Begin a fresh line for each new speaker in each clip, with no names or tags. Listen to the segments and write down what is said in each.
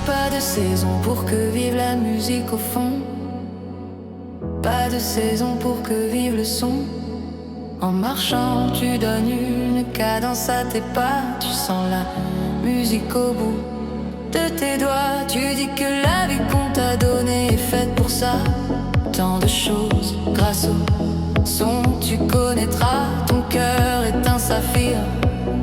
Pas de saison pour que vive la musique au fond. Pas de saison pour que vive le son. En marchant, tu donnes une cadence à tes pas. Tu sens la musique au bout de tes doigts. Tu dis que la vie qu'on t'a donnée est faite pour ça. Tant de choses grâce au son, tu connaîtras. Ton cœur est un saphir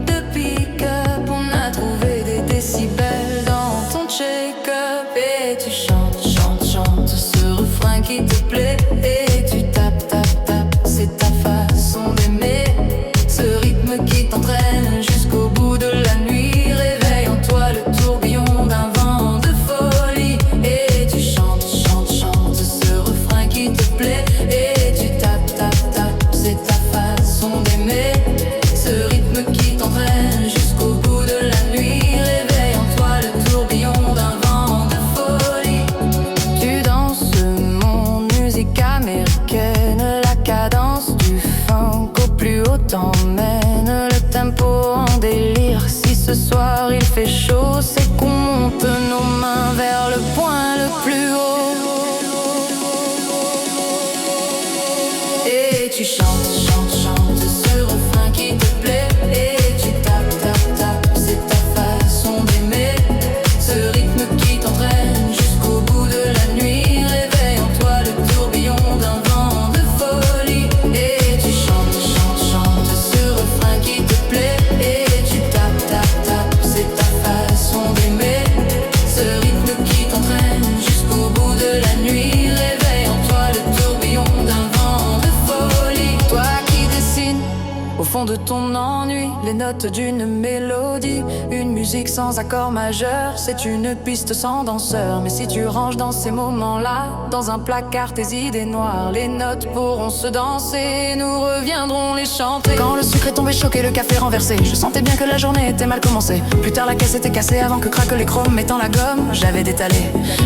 de pick-up. On a trouvé des décibels dans ton check-up. Et tu chantes, chantes, chantes ce refrain qui te plaît. Et tu tapes, tapes, tapes, c'est ta façon d'aimer. Ce rythme qui t'entraîne jusqu'au bout de la nuit. Réveille en toi le tourbillon d'un vent de folie. Et tu chantes, chantes, chantes ce refrain qui te plaît. Et tu tapes, tapes, tapes, c'est ta façon d'aimer. Ce rythme qui t'entraîne jusqu'au bout de la nuit. Réveille en toi le tourbillon d'un vent de folie. Tu danses mon musique américaine. La cadence du funk au plus haut t'emmène. Le tempo en délire. Si ce soir il fait chaud, c'est qu'on monte nos mains vers le point le plus haut. Et tu chantes, chantes, chantes ce refrain qui te plaît. Et tu tapes, tapes, tapes, c'est ta façon d'aimer. Ce rythme qui t'entraîne jusqu'au bout de la nuit. Réveille en toi le tourbillon d'un vent de folie. Et tu chantes, chantes, chantes ce refrain qui te plaît. Et tu tapes, tapes, tapes, c'est ta façon d'aimer. Ce rythme qui t'entraîne jusqu'au bout de la nuit. Réveille en toi le tourbillon d'un vent de folie. Toi qui dessines au fond de ton ennui les notes d'une mélodie. Une musique sans accord majeur, c'est une piste sans danseur. Mais si tu ranges dans ces moments-là dans un placard tes idées noires, les notes pourront se danser, nous reviendrons les chanter. Quand le sucre est tombé choqué, le café renversé, je sentais bien que la journée était mal commencée. Plus tard la caisse était cassée avant que craquent les chromes. Mettant la gomme, j'avais détalé.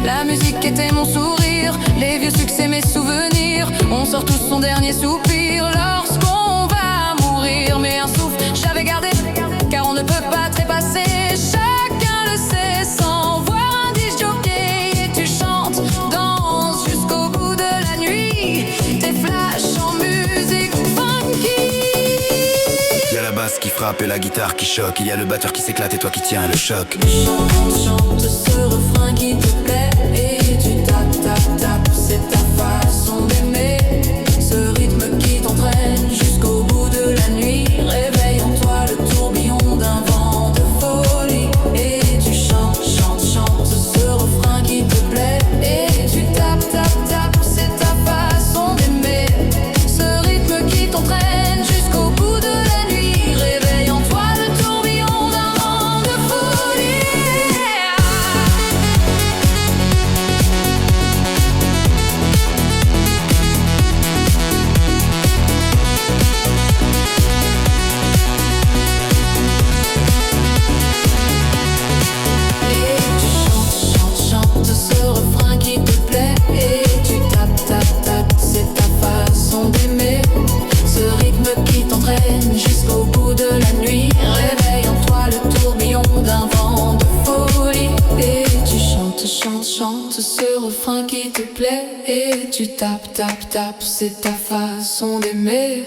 La musique était mon sourire, les vieux succès mes souvenirs. On sort tous son dernier soupir lorsqu'on va mourir. Mais un souffle j'avais gardé, car on ne peut pas trépasser. Chacun le sait sans voir un disc jockey. Et tu chantes, danses jusqu'au bout de la nuit. Tes flashs en musique funky.
Y'a la basse qui frappe et la guitare qui choque. Il y a le batteur qui s'éclate et toi qui tiens le choc.
Chante, chante ce refrain qui te plaît. Et tu tapes, tapes, tapes, c'est ta façon d'aimer. Ce rythme qui t'entraîne jusqu'au bout de la nuit. Réveille en toi le tourbillon d'un vent de folie. Et tu chantes, chantes, chantes ce refrain qui te plaît. Et tu tapes, tapes, tapes, c'est ta façon d'aimer. Ce rythme qui t'entraîne jusqu'au bout de la nuit. Réveille en toi le tourbillon d'un vent de folie. Et tu chantes, chantes, chantes ce refrain qui te plaît. Et tu tapes, tapes, tapes, c'est ta façon d'aimer. Ce rythme qui t'entraîne jusqu'au bout de la nuit. Réveille en toi le tourbillon d'un vent de folie. Et tu chantes, chantes, chantes ce refrain qui te plaît. Et tu tapes, tapes, tapes, c'est ta façon d'aimer.